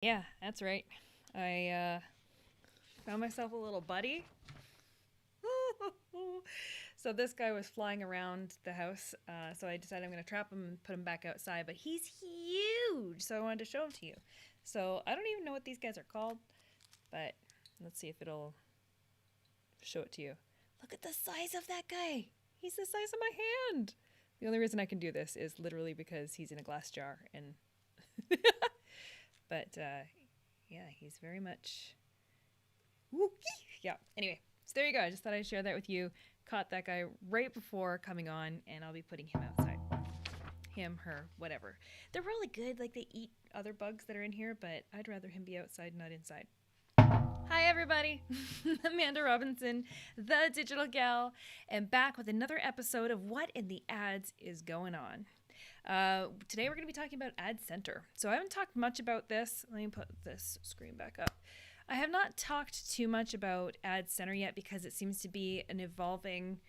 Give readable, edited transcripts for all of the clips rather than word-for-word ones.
Yeah, that's right. I found myself a little buddy. So this guy was flying around the house, so I decided I'm going to trap him and put him back outside. But he's huge, so I wanted to show him to you. So I don't even know what these guys are called, but let's see if it'll show it to you. Look at the size of that guy. He's the size of my hand. The only reason I can do this is literally because he's in a glass jar, and but yeah, he's very much. Yeah. Anyway, so there you go. I just thought I'd share that with you. Caught that guy right before coming on, and I'll be putting him outside. Him, her, whatever. They're really good. Like they eat other bugs that are in here, but I'd rather him be outside, not inside. Hi, everybody. Amanda Robinson, the digital gal, and back with another episode of What in the Ads is Going On. Today we're going to be talking about Ad Center. So I haven't talked much about this. Let me put this screen back up. I have not talked too much about Ad Center yet because it seems to be an evolving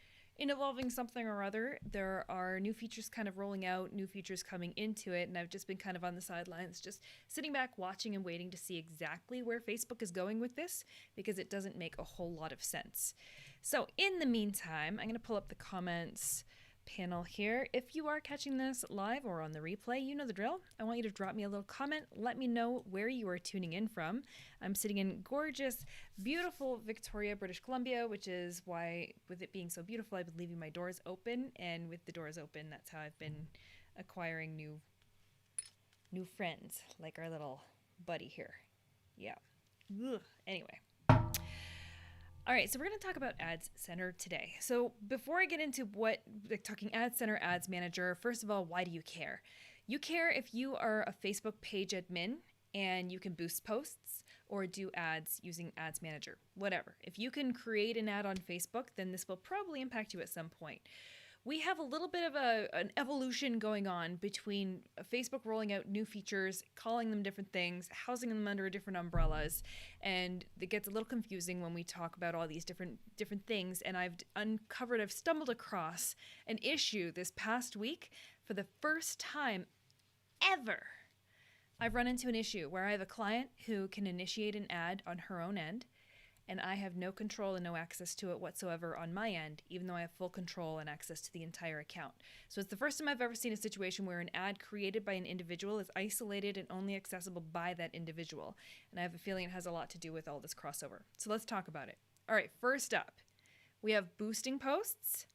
something or other. There are new features kind of rolling out, new features coming into it, and I've just been kind of on the sidelines, just sitting back, watching and waiting to see exactly where Facebook is going with this because it doesn't make a whole lot of sense. So in the meantime, I'm going to pull up the comments panel here. If you are catching this live or on the replay, you know the drill. I want you to drop me a little comment. Let me know where you are tuning in from. I'm sitting in gorgeous, beautiful Victoria, British Columbia, which is why, with it being so beautiful, I've been leaving my doors open. And with the doors open, that's how I've been acquiring new friends, like our little buddy here. Yeah. Ugh. Anyway. All right, so we're going to talk about Ads Center today. So before I get into talking Ads Center, Ads Manager, first of all, why do you care? You care if you are a Facebook page admin and you can boost posts or do ads using Ads Manager, whatever. If you can create an ad on Facebook, then this will probably impact you at some point. We have a little bit of an evolution going on between Facebook rolling out new features, calling them different things, housing them under different umbrellas, and it gets a little confusing when we talk about all these different things. And I've stumbled across an issue this past week for the first time ever. I've run into an issue where I have a client who can initiate an ad on her own end, and I have no control and no access to it whatsoever on my end, even though I have full control and access to the entire account. So it's the first time I've ever seen a situation where an ad created by an individual is isolated and only accessible by that individual. And I have a feeling it has a lot to do with all this crossover. So let's talk about it. All right, first up, we have boosting posts,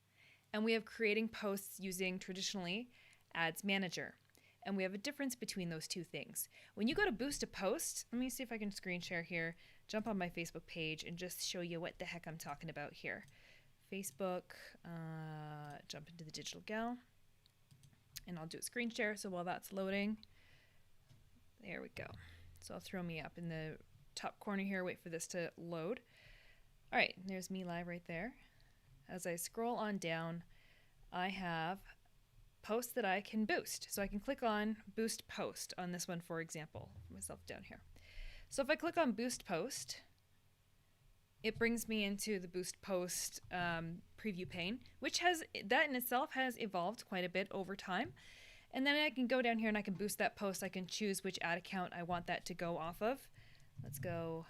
and we have creating posts using traditionally Ads Manager. And we have a difference between those two things. When you go to boost a post, let me see if I can screen share here, jump on my Facebook page and just show you what the heck I'm talking about here. Facebook, jump into the digital gal, and I'll do a screen share. So while that's loading, there we go. So I'll throw me up in the top corner here, wait for this to load. All right, there's me live right there. As I scroll on down, I have posts that I can boost. So I can click on boost post on this one, for example. Put myself down here. So if I click on boost post, it brings me into the boost post preview pane, which that in itself has evolved quite a bit over time. And then I can go down here and I can boost that post. I can choose which ad account I want that to go off of. Let's go.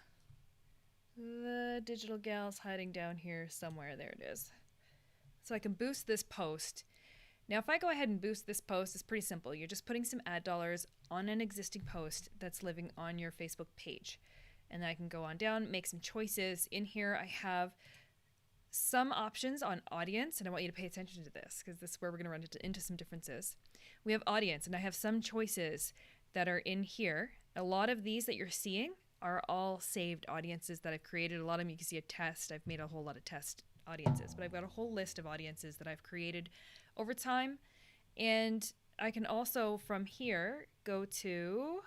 The digital gal's hiding down here somewhere. There it is. So I can boost this post. Now, if I go ahead and boost this post, it's pretty simple. You're just putting some ad dollars on an existing post that's living on your Facebook page. And then I can go on down, make some choices. In here, I have some options on audience, and I want you to pay attention to this because this is where we're going to run into some differences. We have audience, and I have some choices that are in here. A lot of these that you're seeing are all saved audiences that I've created. A lot of them you can see a test. I've made a whole lot of test audiences, but I've got a whole list of audiences that I've created over time. And I can also from here go to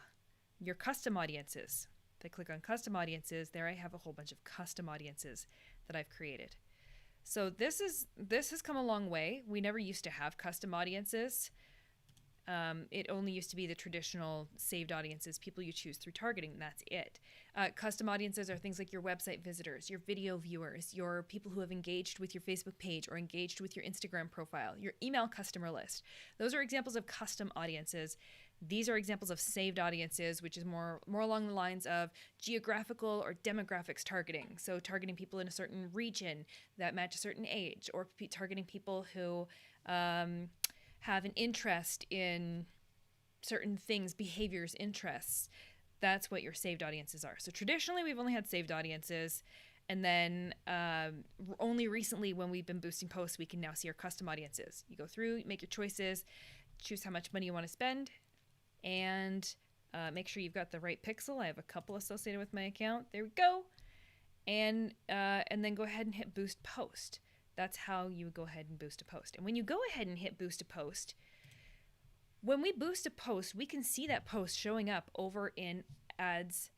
your custom audiences. If I click on custom audiences, there I have a whole bunch of custom audiences that I've created. So this has come a long way. We never used to have custom audiences. It only used to be the traditional saved audiences, people you choose through targeting, and that's it. Custom audiences are things like your website visitors, your video viewers, your people who have engaged with your Facebook page or engaged with your Instagram profile, your email customer list. Those are examples of custom audiences These are examples of saved audiences, which is more along the lines of geographical or demographics targeting. So targeting people in a certain region that match a certain age, or targeting people who have an interest in certain things, behaviors, interests. That's what your saved audiences are. So traditionally, we've only had saved audiences. And then only recently, when we've been boosting posts, we can now see our custom audiences. You go through, make your choices, choose how much money you want to spend, and make sure you've got the right pixel. I have a couple associated with my account. There we go. And then go ahead and hit boost post. That's how you would go ahead and boost a post. And when you go ahead and hit boost a post, when we boost a post, we can see that post showing up over in Ads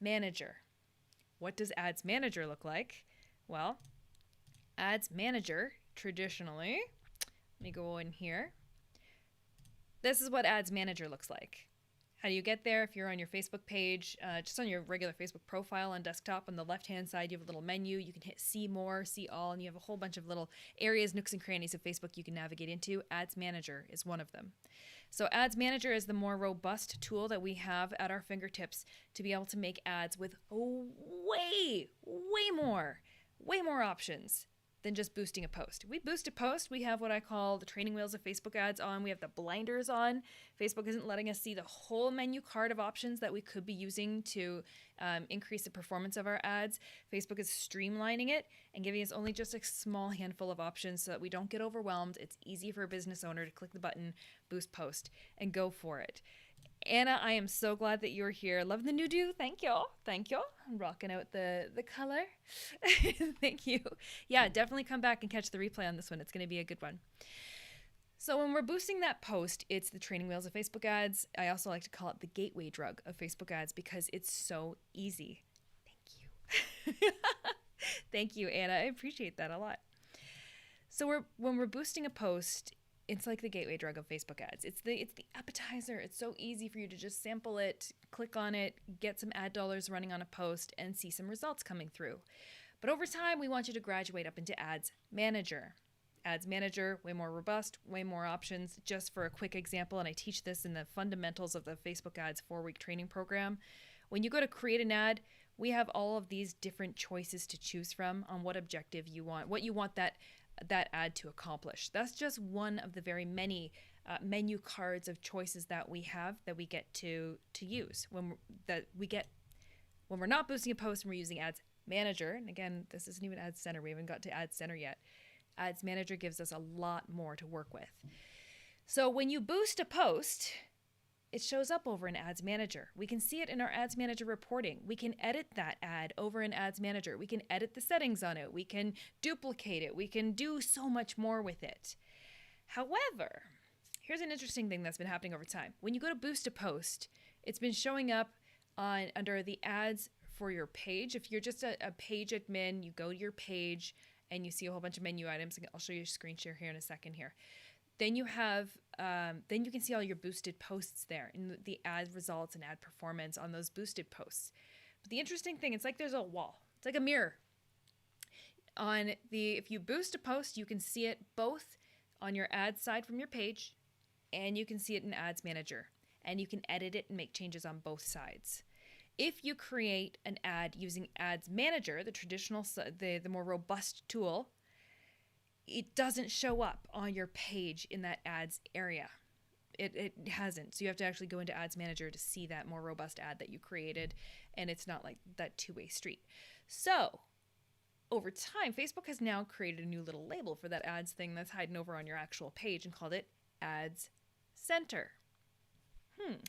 Manager. What does Ads Manager look like? Well, Ads Manager, traditionally, let me go in here. This is what Ads Manager looks like. How do you get there? If you're on your Facebook page, just on your regular Facebook profile on desktop, on the left-hand side, you have a little menu. You can hit See More, See All, and you have a whole bunch of little areas, nooks and crannies of Facebook you can navigate into. Ads Manager is one of them. So Ads Manager is the more robust tool that we have at our fingertips to be able to make ads with way more options than just boosting a post. We boost a post, we have what I call the training wheels of Facebook ads on. We have the blinders on. Facebook isn't letting us see the whole menu card of options that we could be using to increase the performance of our ads. Facebook is streamlining it and giving us only just a small handful of options so that we don't get overwhelmed. It's easy for a business owner to click the button, boost post, and go for it. Anna, I am so glad that you're here. Love the new do. Thank you. Thank you. I'm rocking out the color. Thank you. Yeah, definitely come back and catch the replay on this one. It's going to be a good one. So when we're boosting that post, it's the training wheels of Facebook ads. I also like to call it the gateway drug of Facebook ads because it's so easy. Thank you. Thank you, Anna. I appreciate that a lot. So when we're boosting a post, it's like the gateway drug of Facebook ads. It's the appetizer. It's so easy for you to just sample it, click on it, get some ad dollars running on a post, and see some results coming through. But over time, we want you to graduate up into Ads Manager. Ads Manager, way more robust, way more options. Just for a quick example, and I teach this in the fundamentals of the Facebook Ads 4-week training program. When you go to create an ad, we have all of these different choices to choose from on what objective you want, what you want that ad to accomplish. That's just one of the very many menu cards of choices that we have that we get to use when we're not boosting a post and we're using Ads Manager. And again, this isn't even Ads Center. We haven't got to Ads Center yet. Ads Manager gives us a lot more to work with. So when you boost a post, it shows up over in Ads Manager. We can see it in our Ads Manager reporting. We can edit that ad over in Ads Manager. We can edit the settings on it. We can duplicate it. We can do so much more with it. However, here's an interesting thing that's been happening over time. When you go to boost a post, it's been showing up under the ads for your page. If you're just a page admin, you go to your page and you see a whole bunch of menu items. I'll show you a screen share here in a second here. Then you have, then you can see all your boosted posts there in the ad results and ad performance on those boosted posts. But the interesting thing, it's like there's a wall. It's like a mirror. If you boost a post, you can see it both on your ad side from your page, and you can see it in Ads Manager, and you can edit it and make changes on both sides. If you create an ad using Ads Manager, the traditional, the more robust tool, it doesn't show up on your page in that ads area. It hasn't. So you have to actually go into Ads Manager to see that more robust ad that you created, and it's not like that two-way street. So over time, Facebook has now created a new little label for that ads thing that's hiding over on your actual page and called it Ads Center.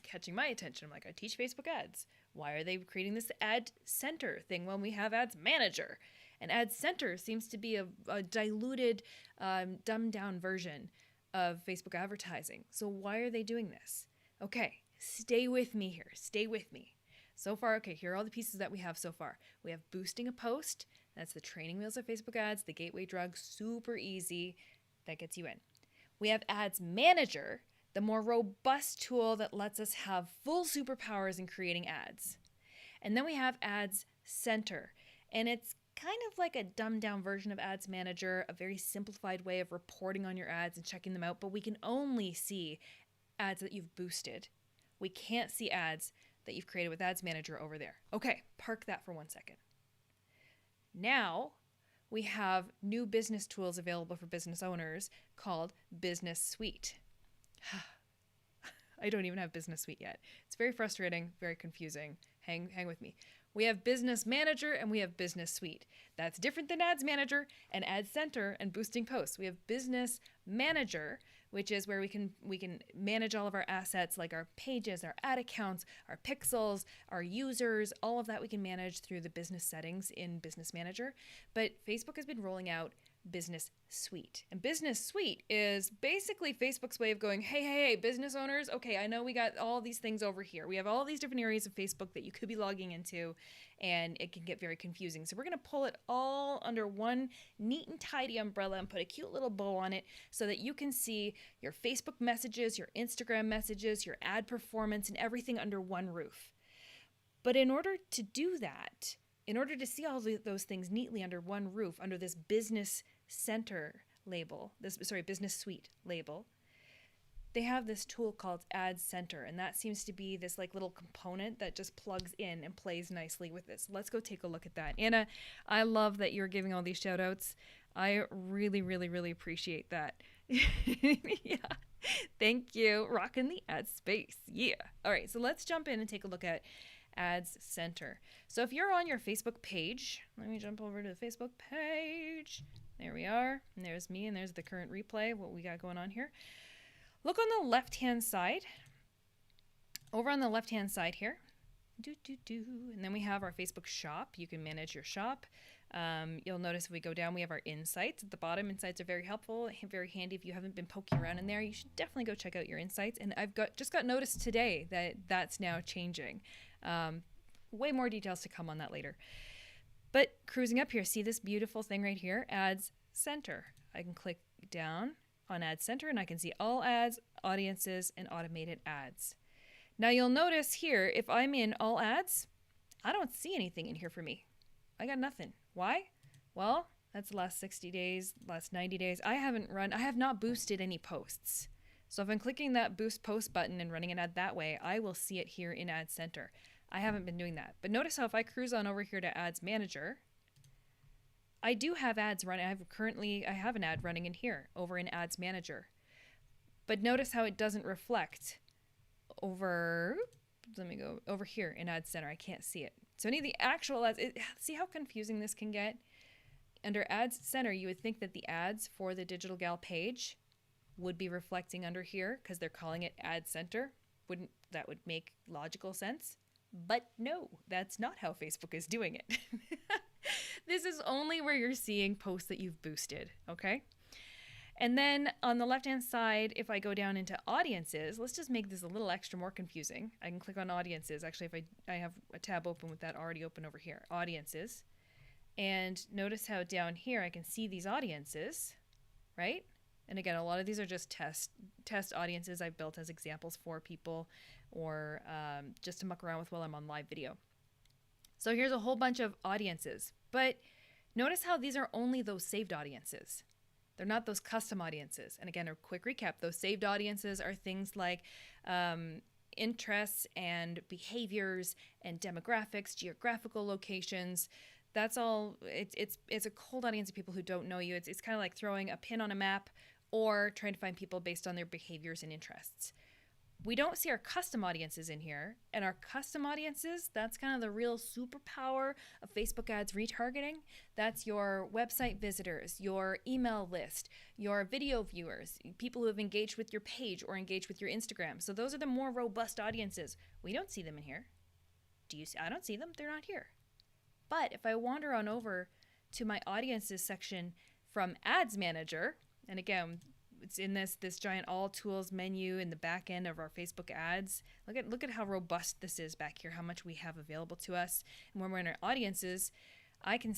Catching my attention. I'm like, I teach Facebook ads. Why are they creating this Ad Center thing when we have Ads Manager? And Ad Center seems to be a diluted, dumbed down version of Facebook advertising. So why are they doing this? Okay, stay with me here. Stay with me. So far, okay, here are all the pieces that we have so far. We have boosting a post. That's the training wheels of Facebook ads, the gateway drug, super easy. That gets you in. We have Ads Manager, the more robust tool that lets us have full superpowers in creating ads. And then we have Ads Center, and it's kind of like a dumbed down version of Ads Manager, a very simplified way of reporting on your ads and checking them out, but we can only see ads that you've boosted. We can't see ads that you've created with Ads Manager over there. Okay, park that for 1 second. Now we have new business tools available for business owners called Business Suite. I don't even have Business Suite yet. It's very frustrating, very confusing. Hang with me. We have Business Manager and we have Business Suite. That's different than Ads Manager and Ads Center and boosting posts. We have Business Manager, which is where we can manage all of our assets, like our pages, our ad accounts, our pixels, our users, all of that we can manage through the business settings in Business Manager. But Facebook has been rolling out Business Suite. And Business Suite is basically Facebook's way of going, hey, business owners, okay, I know we got all these things over here. We have all these different areas of Facebook that you could be logging into, and it can get very confusing. So we're going to pull it all under one neat and tidy umbrella and put a cute little bow on it so that you can see your Facebook messages, your Instagram messages, your ad performance, and everything under one roof. But in order to do that, in order to see all those things neatly under one roof, under this Business Center label, Business Suite label, they have this tool called Ad Center, and that seems to be this like little component that just plugs in and plays nicely with this. Let's go take a look at that. Anna, I love that you're giving all these shout outs. I really, really, really appreciate that. Yeah. Thank you. Rocking the ad space. Yeah. All right, so let's jump in and take a look at Ads Center. So if you're on your Facebook page, let me jump over to the Facebook page. There we are. And there's me, and there's the current replay, what we got going on here. Look on the left-hand side. Over on the left-hand side here. And then we have our Facebook shop. You can manage your shop. You'll notice if we go down, we have our insights at the bottom. Insights are very helpful, very handy. If you haven't been poking around in there, you should definitely go check out your insights. And I've just got notice today that that's now changing. Way more details to come on that later. But cruising up here, see this beautiful thing right here, Ads Center. I can click down on Ads Center and I can see all ads, audiences, and automated ads. Now you'll notice here, if I'm in all ads, I don't see anything in here for me. I got nothing. Why? Well, that's the last 60 days, last 90 days. I have not boosted any posts. So if I'm clicking that boost post button and running an ad that way, I will see it here in Ad Center. I haven't been doing that. But notice how if I cruise on over here to Ads Manager, I do have ads running. I have an ad running in here over in Ads Manager. But notice how it doesn't reflect over, let me go over here in Ad Center. I can't see it. So any of the actual ads, see how confusing this can get? Under Ads Center, you would think that the ads for the Digital Gal page would be reflecting under here because they're calling it Ad Center. That would make logical sense? But no, that's not how Facebook is doing it. This is only where you're seeing posts that you've boosted, okay? And then on the left-hand side, if I go down into audiences, let's just make this a little extra more confusing. I can click on audiences. Actually, if I have a tab open with that already open over here, audiences. And notice how down here I can see these audiences, right? And again, a lot of these are just test audiences I've built as examples for people or just to muck around with while I'm on live video. So here's a whole bunch of audiences, but notice how these are only those saved audiences. They're not those custom audiences. And again, a quick recap, those saved audiences are things like interests and behaviors and demographics, geographical locations. That's all. It's a cold audience of people who don't know you. It's kind of like throwing a pin on a map or trying to find people based on their behaviors and interests. We don't see our custom audiences in here, and our custom audiences, that's kind of the real superpower of Facebook ads retargeting. That's your website visitors, your email list, your video viewers, people who have engaged with your page or engaged with your Instagram. So those are the more robust audiences. We don't see them in here. Do you see? I don't see them. They're not here. But if I wander on over to my audiences section from Ads Manager, and again, it's in this giant all tools menu in the back end of our Facebook ads. Look at how robust this is back here, how much we have available to us. And when we're in our audiences, I can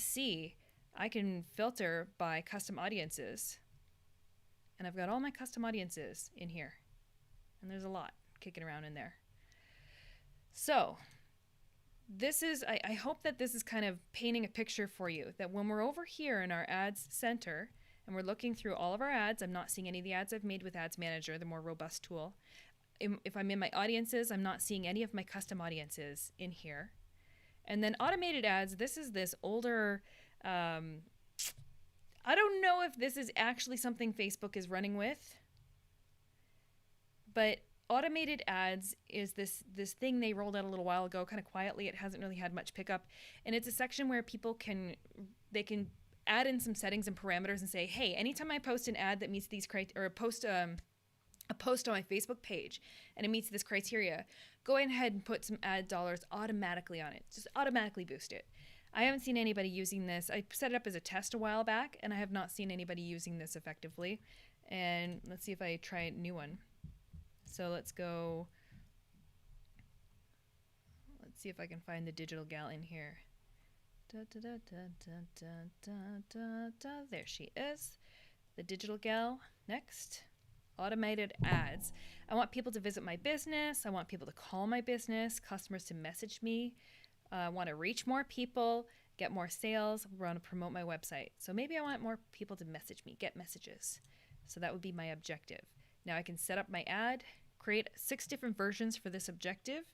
filter by custom audiences. And I've got all my custom audiences in here. And there's a lot kicking around in there. So this is, I hope that this is kind of painting a picture for you, that when we're over here in our Ads Center, and we're looking through all of our ads. I'm not seeing any of the ads I've made with Ads Manager, the more robust tool. if I'm in my audiences, I'm not seeing any of my custom audiences in here. And then automated ads, this is this older, I don't know if this is actually something Facebook is running with, but automated ads is this thing they rolled out a little while ago, kind of quietly. It hasn't really had much pickup. And it's a section where people can add in some settings and parameters and say, hey, anytime I post an ad that meets these criteria, or a post on my Facebook page and it meets this criteria, go ahead and put some ad dollars automatically on it. Just automatically boost it. I haven't seen anybody using this. I set it up as a test a while back, and I have not seen anybody using this effectively. And let's see if I try a new one. So let's see if I can find the digital gal in here. There she is. The digital gal. Next. Automated ads. I want people to visit my business. I want people to call my business, customers to message me. I want to reach more people, get more sales. I want to promote my website. So maybe I want more people to message me, get messages. So that would be my objective. Now I can set up my ad, create 6 different versions for this objective.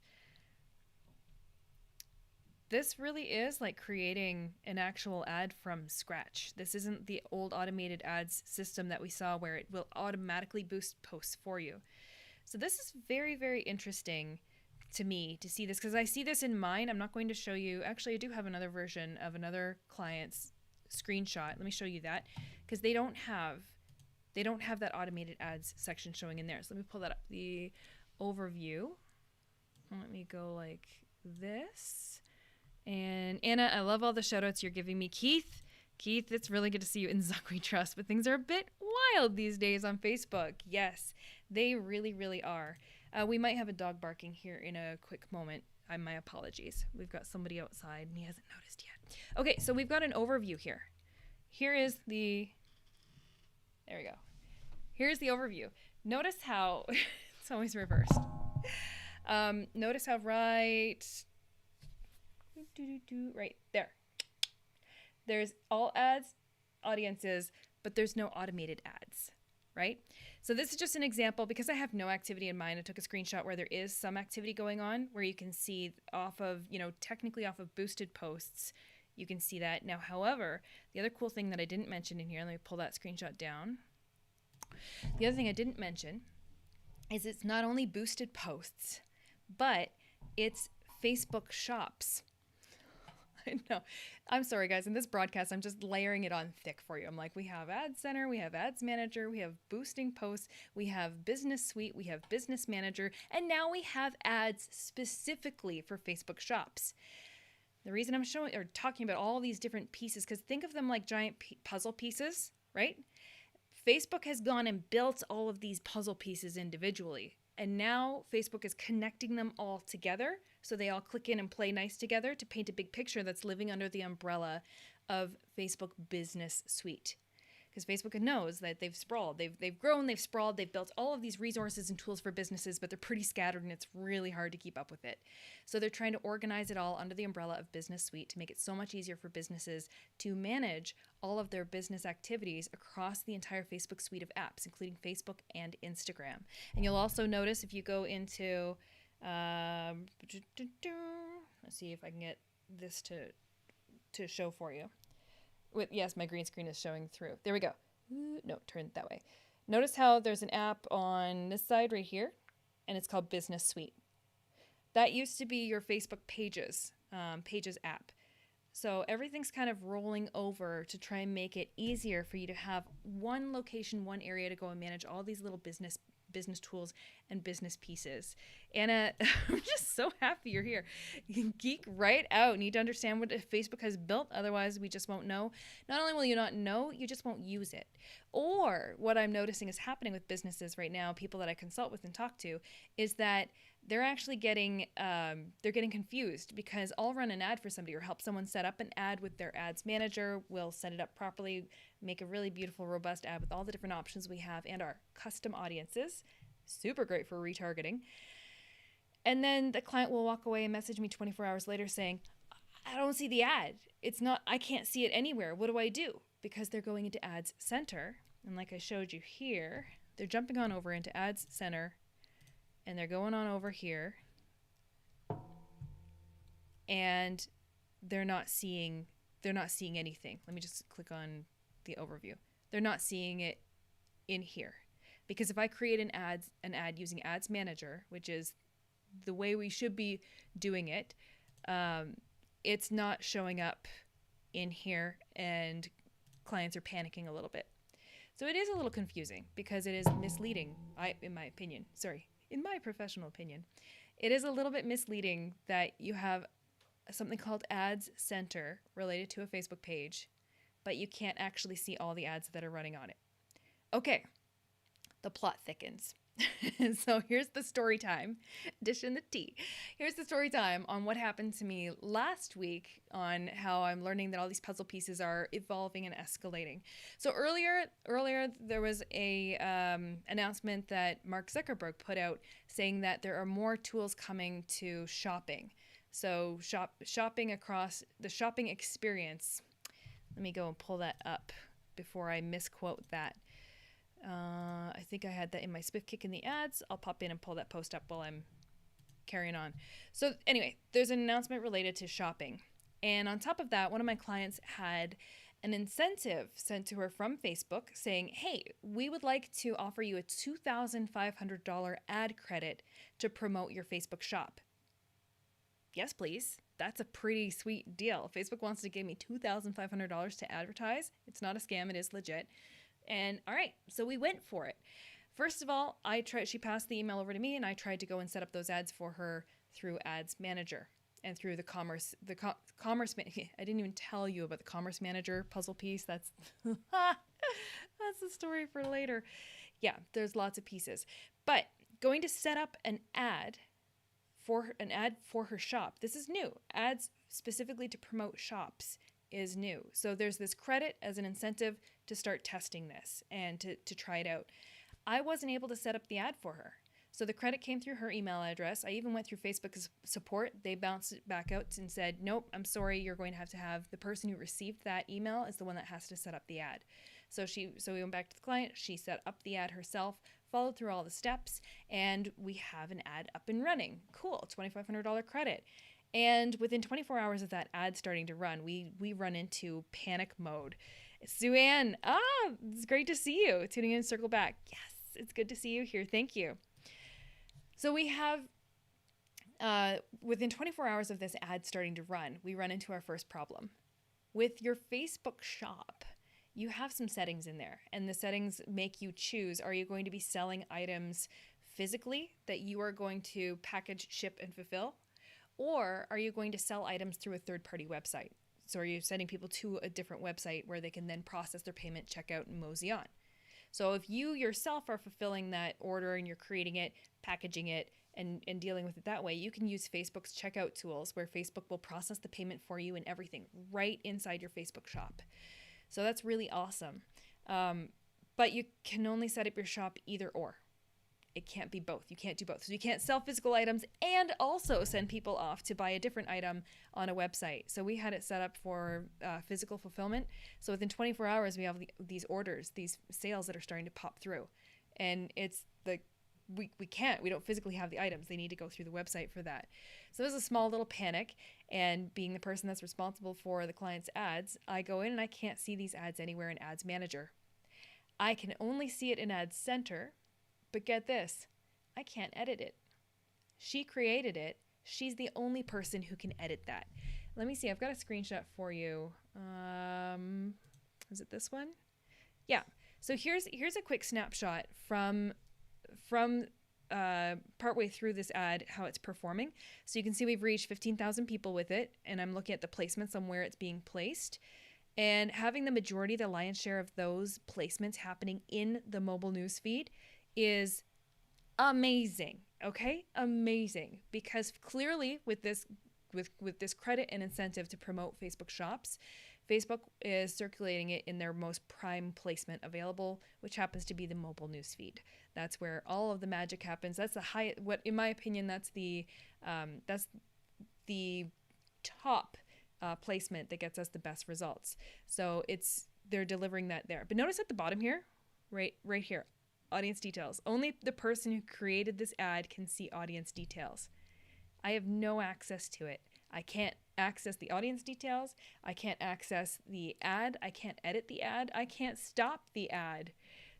This really is like creating an actual ad from scratch. This isn't the old automated ads system that we saw where it will automatically boost posts for you. So this is very, very interesting to me to see this, because I see this in mine. I'm not going to show you. Actually, I do have another version of another client's screenshot. Let me show you that, because they don't have that automated ads section showing in there. So let me pull that up, the overview. Let me go like this. And Anna, I love all the shout outs you're giving me. Keith, it's really good to see you in Zuck We Trust, but things are a bit wild these days on Facebook. Yes, they really, really are. We might have a dog barking here in a quick moment. My apologies. We've got somebody outside and he hasn't noticed yet. Okay, so we've got an overview here. There we go. Here's the overview. Notice how, it's always reversed. Notice how right there. There's all ads, audiences, but there's no automated ads, right? So this is just an example because I have no activity in mind. I took a screenshot where there is some activity going on where you can see off of, technically off of boosted posts, you can see that. Now, however, the other cool thing that I didn't mention in here, let me pull that screenshot down. The other thing I didn't mention is it's not only boosted posts, but it's Facebook shops. I know. I'm sorry, guys. In this broadcast, I'm just layering it on thick for you. I'm like, we have Ad Center, we have Ads Manager, we have boosting posts, we have Business Suite, we have Business Manager, and now we have ads specifically for Facebook shops. The reason I'm showing or talking about all these different pieces, because think of them like giant puzzle pieces, right? Facebook has gone and built all of these puzzle pieces individually. And now Facebook is connecting them all together so they all click in and play nice together to paint a big picture that's living under the umbrella of Facebook Business Suite. Because Facebook knows that they've sprawled, they've grown, they've sprawled, they've built all of these resources and tools for businesses, but they're pretty scattered and it's really hard to keep up with it. So they're trying to organize it all under the umbrella of Business Suite to make it so much easier for businesses to manage all of their business activities across the entire Facebook suite of apps, including Facebook and Instagram. And you'll also notice if you go into, let's see if I can get this to show for you. Yes, my green screen is showing through. There we go. No, turn that way. Notice how there's an app on this side right here, and it's called Business Suite. That used to be your Facebook Pages app. So everything's kind of rolling over to try and make it easier for you to have one location, one area to go and manage all these little business tools and business pieces. Anna, I'm just so happy you're here. You can geek right out. You need to understand what Facebook has built. Otherwise, we just won't know. Not only will you not know, you just won't use it. Or what I'm noticing is happening with businesses right now, people that I consult with and talk to, is that they're actually getting confused because I'll run an ad for somebody or help someone set up an ad with their ads manager. We'll set it up properly, make a really beautiful, robust ad with all the different options we have and our custom audiences. Super great for retargeting. And then the client will walk away and message me 24 hours later saying, I don't see the ad. I can't see it anywhere. What do I do? Because they're going into Ads Center. And like I showed you here, they're jumping on over into Ads Center. and they're going on over here, and they're not seeing anything. Let me just click on the overview. They're not seeing it in here, because if I create an ad using Ads Manager, which is the way we should be doing it, it's not showing up in here, and clients are panicking a little bit. So it is a little confusing because it is misleading, in my professional opinion. It is a little bit misleading that you have something called Ads Center related to a Facebook page, but you can't actually see all the ads that are running on it. Okay, the plot thickens. So here's the story time, dishing the tea. Here's the story time on what happened to me last week, on how I'm learning that all these puzzle pieces are evolving and escalating. So earlier there was a announcement that Mark Zuckerberg put out saying that there are more tools coming to shopping. So shopping across the shopping experience. Let me go and pull that up before I misquote that. I think I had that in my Spiff Kick in the ads. I'll pop in and pull that post up while I'm carrying on. So anyway, there's an announcement related to shopping. And on top of that, one of my clients had an incentive sent to her from Facebook saying, hey, we would like to offer you a $2,500 ad credit to promote your Facebook shop. Yes, please. That's a pretty sweet deal. Facebook wants to give me $2,500 to advertise. It's not a scam. It is legit. And all right, so we went for it. First of all, she passed the email over to me, and I tried to go and set up those ads for her through Ads Manager and through the commerce. I didn't even tell you about the Commerce Manager puzzle piece. That's that's a story for later. Yeah, there's lots of pieces. But going to set up an ad for her shop. This is new. Ads specifically to promote shops is new. So there's this credit as an incentive to start testing this and to try it out. I wasn't able to set up the ad for her. So the credit came through her email address. I even went through Facebook's support. They bounced it back out and said, nope, I'm sorry, you're going to have the person who received that email is the one that has to set up the ad. So we went back to the client. She set up the ad herself, followed through all the steps, and we have an ad up and running. Cool, $2,500 credit. And within 24 hours of that ad starting to run, we run into panic mode. Sue-Ann, it's great to see you. Tuning in, circle back. Yes, it's good to see you here. Thank you. So we have, within 24 hours of this ad starting to run, we run into our first problem. With your Facebook shop, you have some settings in there, and the settings make you choose, are you going to be selling items physically that you are going to package, ship, and fulfill? Or are you going to sell items through a third-party website? So are you sending people to a different website where they can then process their payment, check out, and mosey on? So if you yourself are fulfilling that order and you're creating it, packaging it, and dealing with it that way, you can use Facebook's checkout tools where Facebook will process the payment for you and everything right inside your Facebook shop. So that's really awesome. But you can only set up your shop either or. It can't be both. You can't do both. So you can't sell physical items and also send people off to buy a different item on a website. So we had it set up for physical fulfillment. So within 24 hours, we have these orders, these sales that are starting to pop through. And it's we don't physically have the items. They need to go through the website for that. So there's a small little panic. And being the person that's responsible for the client's ads, I go in and I can't see these ads anywhere in Ads Manager. I can only see it in Ads Center. But get this, I can't edit it. She created it. She's the only person who can edit that. Let me see. I've got a screenshot for you. Is it this one? Yeah. So here's a quick snapshot from partway through this ad, how it's performing. So you can see we've reached 15,000 people with it, and I'm looking at the placements on where it's being placed. And having the majority, the lion's share of those placements happening in the mobile news feed is amazing. Okay? Amazing. Because clearly with this credit and incentive to promote Facebook shops, Facebook is circulating it in their most prime placement available, which happens to be the mobile news feed. That's where all of the magic happens. That's in my opinion, that's the top placement that gets us the best results. So they're delivering that there. But notice at the bottom here, right here, audience details. Only the person who created this ad can see audience details. I have no access to it. I can't access the audience details. I can't access the ad. I can't edit the ad. I can't stop the ad.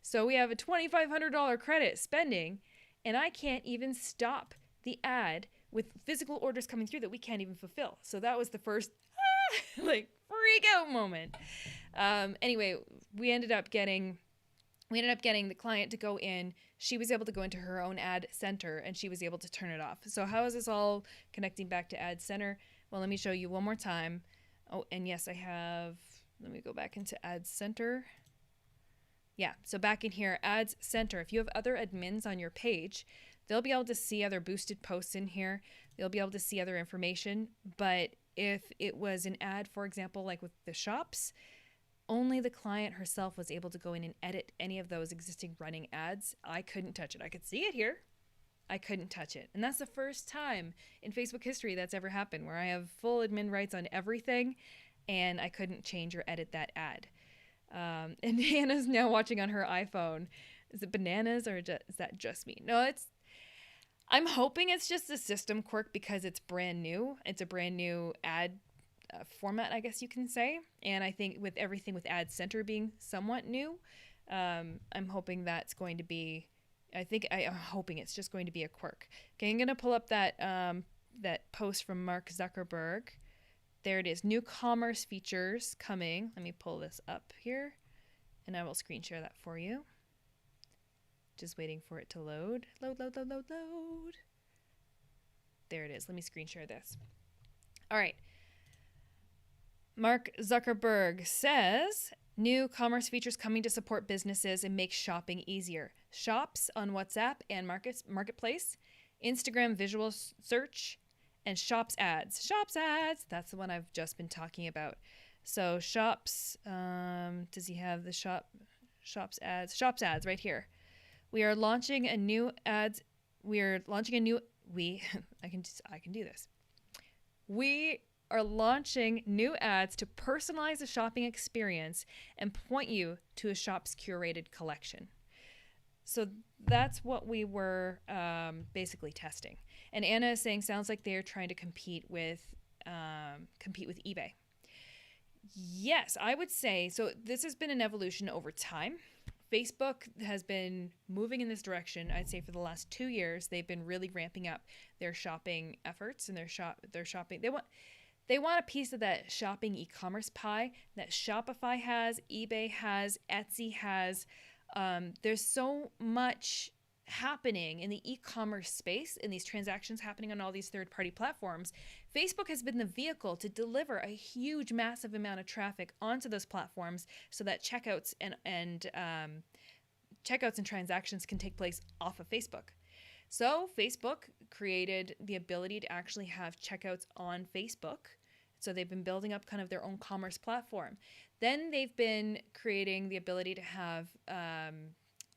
So we have a $2,500 credit spending, and I can't even stop the ad with physical orders coming through that we can't even fulfill. So that was the first like freak out moment. Anyway, we ended up getting the client to go in. She was able to go into her own ad center and she was able to turn it off. So how is this all connecting back to ad center? Well, let me show you one more time. Oh, and yes, let me go back into ad center. Yeah, so back in here, ads center. If you have other admins on your page, they'll be able to see other boosted posts in here. They'll be able to see other information. But if it was an ad, for example, like with the shops, only the client herself was able to go in and edit any of those existing running ads. I couldn't touch it. I could see it here. I couldn't touch it. And that's the first time in Facebook history that's ever happened, where I have full admin rights on everything and I couldn't change or edit that ad. And Hannah's now watching on her iPhone. Is it bananas or is that just me? No, I'm hoping it's just a system quirk because it's brand new. It's a brand new ad format, I guess you can say. And I think with everything with Ad Center being somewhat new, I'm hoping that's going to be, I'm hoping it's just going to be a quirk. Okay, I'm going to pull up that post from Mark Zuckerberg. There it is. New commerce features coming. Let me pull this up here and I will screen share that for you. Just waiting for it to load. Load. There it is. Let me screen share this. All right. Mark Zuckerberg says, new commerce features coming to support businesses and make shopping easier. Shops on WhatsApp and Marketplace, Instagram visual search, and Shops ads. Shops ads, that's the one I've just been talking about. So Shops, does he have the Shops ads? Shops ads right here. We are launching a new ads. I can do this. We are launching new ads to personalize the shopping experience and point you to a shop's curated collection. So that's what we were basically testing. And Anna is saying, sounds like they're trying to compete with eBay. Yes, I would say, so this has been an evolution over time. Facebook has been moving in this direction. I'd say for the last 2 years, they've been really ramping up their shopping efforts and their shopping. They want a piece of that shopping e-commerce pie that Shopify has, eBay has, Etsy has. There's so much happening in the e-commerce space, in these transactions happening on all these third-party platforms. Facebook has been the vehicle to deliver a huge, massive amount of traffic onto those platforms so that checkouts and transactions can take place off of Facebook. So Facebook created the ability to actually have checkouts on Facebook. So they've been building up kind of their own commerce platform. Then they've been creating the ability to have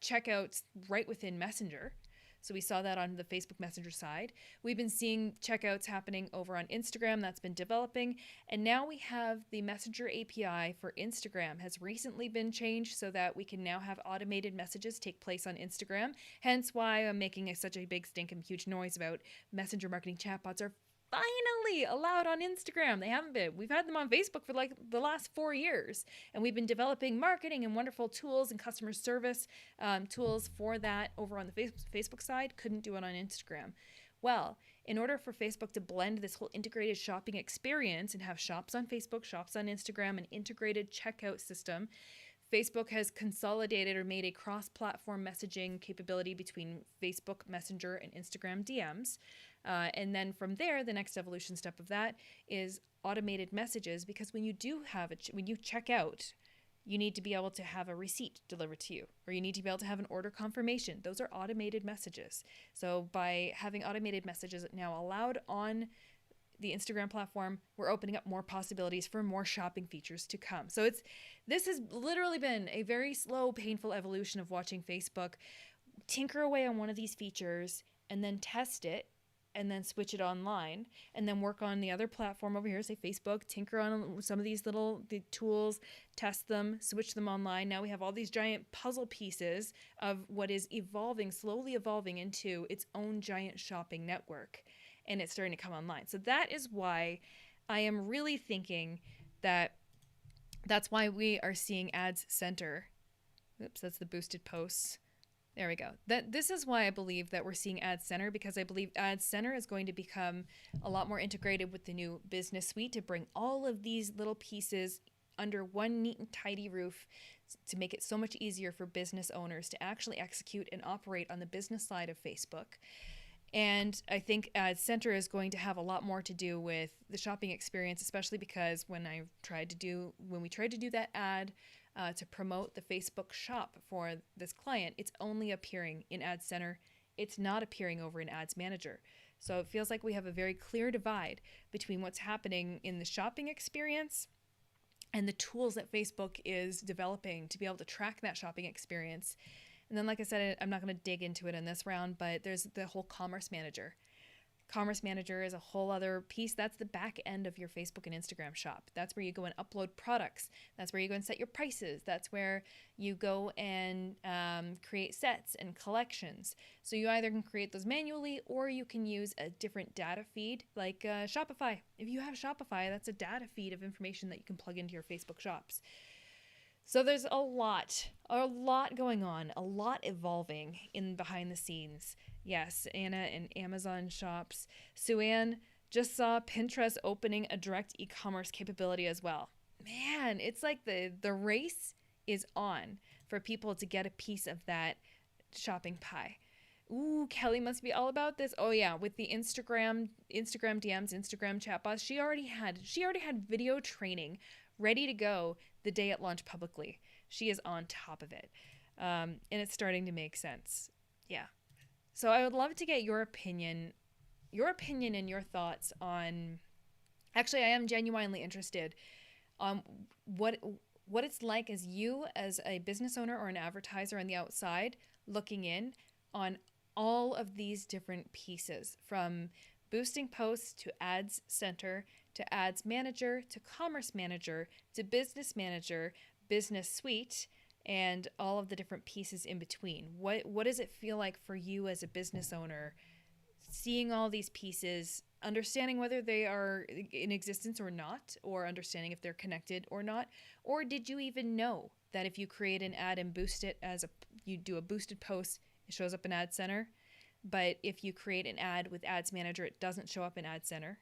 checkouts right within Messenger. So we saw that on the Facebook Messenger side. We've been seeing checkouts happening over on Instagram. That's been developing. And now we have the Messenger API for Instagram has recently been changed so that we can now have automated messages take place on Instagram. Hence why I'm making such a big stink and huge noise about Messenger marketing chatbots are finally allowed on Instagram. They haven't been. We've had them on Facebook for like the last 4 years. And we've been developing marketing and wonderful tools and customer service tools for that over on the Facebook side. Couldn't do it on Instagram. Well, in order for Facebook to blend this whole integrated shopping experience and have shops on Facebook, shops on Instagram, an integrated checkout system, Facebook has consolidated or made a cross-platform messaging capability between Facebook Messenger and Instagram DMs. And then from there, the next evolution step of that is automated messages, because when you when you check out, you need to be able to have a receipt delivered to you, or you need to be able to have an order confirmation. Those are automated messages. So by having automated messages now allowed on the Instagram platform, we're opening up more possibilities for more shopping features to come. So this has literally been a very slow, painful evolution of watching Facebook tinker away on one of these features and then test it and then switch it online, and then work on the other platform over here, say Facebook, tinker on some of these the tools, test them, switch them online. Now we have all these giant puzzle pieces of what is slowly evolving into its own giant shopping network, and it's starting to come online. So that is why I am really thinking that's why we are seeing Ads Center. Oops, that's the boosted posts. There we go. This is why I believe that we're seeing Ads Center, because I believe Ads Center is going to become a lot more integrated with the new business suite to bring all of these little pieces under one neat and tidy roof to make it so much easier for business owners to actually execute and operate on the business side of Facebook. And I think Ads Center is going to have a lot more to do with the shopping experience, especially because when we tried to do that ad to promote the Facebook shop for this client, it's only appearing in Ads Center. It's not appearing over in Ads Manager. So it feels like we have a very clear divide between what's happening in the shopping experience and the tools that Facebook is developing to be able to track that shopping experience. And then, like I said, I'm not going to dig into it in this round, but there's the whole Commerce Manager. Commerce Manager is a whole other piece. That's the back end of your Facebook and Instagram shop. That's where you go and upload products. That's where you go and set your prices. That's where you go and create sets and collections. So you either can create those manually, or you can use a different data feed like Shopify. If you have Shopify, that's a data feed of information that you can plug into your Facebook shops. So there's a lot going on, a lot evolving in behind the scenes. Yes, Anna and Amazon shops. Sue-Ann just saw Pinterest opening a direct e-commerce capability as well. Man, it's like the race is on for people to get a piece of that shopping pie. Ooh, Kelly must be all about this. Oh yeah, with the Instagram DMs, Instagram chatbots, she already had video training ready to go the day it launched publicly. She is on top of it. And it's starting to make sense. Yeah. So I would love to get your opinion and your thoughts on, actually I am genuinely interested on what it's like as a business owner or an advertiser on the outside looking in on all of these different pieces, from boosting posts to Ads Center to Ads Manager to Commerce Manager to Business Manager, Business Suite, and all of the different pieces in between. What does it feel like for you as a business owner, seeing all these pieces, understanding whether they are in existence or not, or understanding if they're connected or not? Or did you even know that if you create an ad and boost it you do a boosted post, it shows up in Ad Center, but if you create an ad with Ads Manager, it doesn't show up in Ad Center?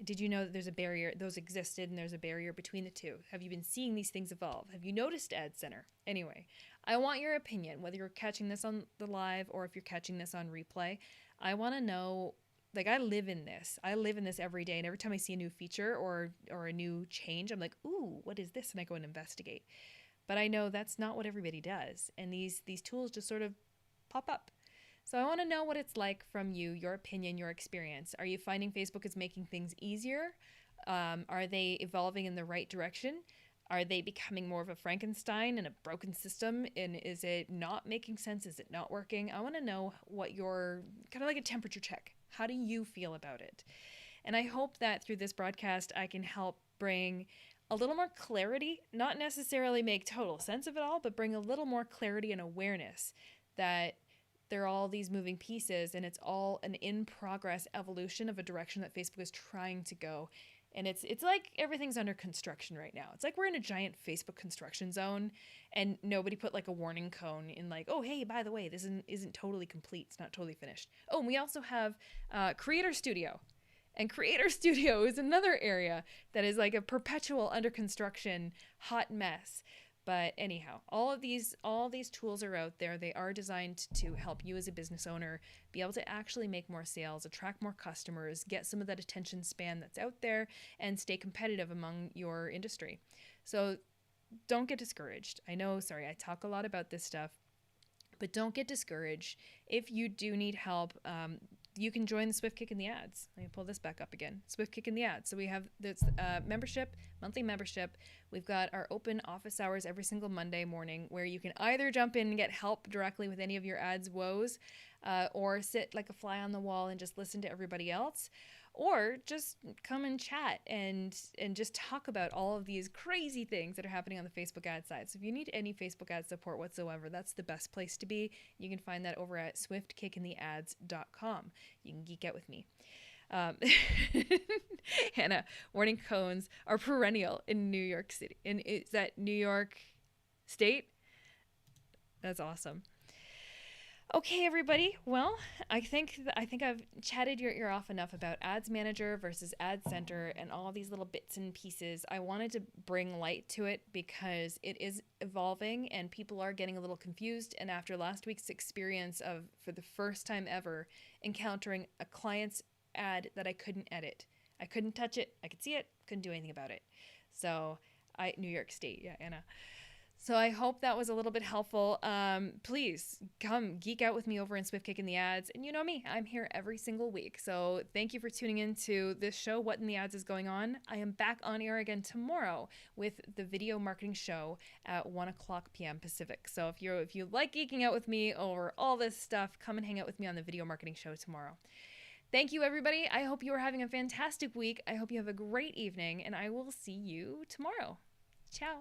Did you know that there's a barrier? Those existed, and there's a barrier between the two. Have you been seeing these things evolve? Have you noticed Ad Center? Anyway, I want your opinion, whether you're catching this on the live or if you're catching this on replay. I want to know, like, I live in this every day, and every time I see a new feature or a new change, I'm like, ooh, what is this? And I go and investigate. But I know that's not what everybody does, and these tools just sort of pop up. So I want to know what it's like from you, your opinion, your experience. Are you finding Facebook is making things easier? Are they evolving in the right direction? Are they becoming more of a Frankenstein and a broken system? And is it not making sense? Is it not working? I want to know what your, kind of like a temperature check. How do you feel about it? And I hope that through this broadcast, I can help bring a little more clarity, not necessarily make total sense of it all, but bring a little more clarity and awareness that there are all these moving pieces, and it's all an in-progress evolution of a direction that Facebook is trying to go. And it's like everything's under construction right now. It's like we're in a giant Facebook construction zone, and nobody put like a warning cone in like, oh, hey, by the way, this isn't totally complete. It's not totally finished. Oh, and we also have Creator Studio. And Creator Studio is another area that is like a perpetual under construction hot mess. But anyhow, all these tools are out there. They are designed to help you as a business owner be able to actually make more sales, attract more customers, get some of that attention span that's out there, and stay competitive among your industry. So don't get discouraged. I talk a lot about this stuff, but don't get discouraged. If you do need help, you can join the Swift Kick in the Ads. Let me pull this back up again. Swift Kick in the Ads. So we have this membership, monthly membership. We've got our open office hours every single Monday morning where you can either jump in and get help directly with any of your ads woes, or sit like a fly on the wall and just listen to everybody else, or just come and chat and just talk about all of these crazy things that are happening on the Facebook ad side. So if you need any Facebook ad support whatsoever, that's the best place to be. You can find that over at swiftkickingtheads.com. You can geek out with me. Hannah, warning cones are perennial in New York City. And is that New York State? That's awesome. Okay, everybody. Well, I think I've chatted your ear off enough about Ads Manager versus Ad Center and all these little bits and pieces. I wanted to bring light to it because it is evolving and people are getting a little confused. And after last week's experience of, for the first time ever, encountering a client's ad that I couldn't edit. I couldn't touch it. I could see it. Couldn't do anything about it. So New York State. Yeah, Anna. So I hope that was a little bit helpful. Please come geek out with me over in Swift Kick in the Ads. And you know me, I'm here every single week. So thank you for tuning in to this show, What in the Ads is Going On. I am back on air again tomorrow with the video marketing show at 1:00 p.m. Pacific. So if you like geeking out with me over all this stuff, come and hang out with me on the video marketing show tomorrow. Thank you, everybody. I hope you are having a fantastic week. I hope you have a great evening, and I will see you tomorrow. Ciao.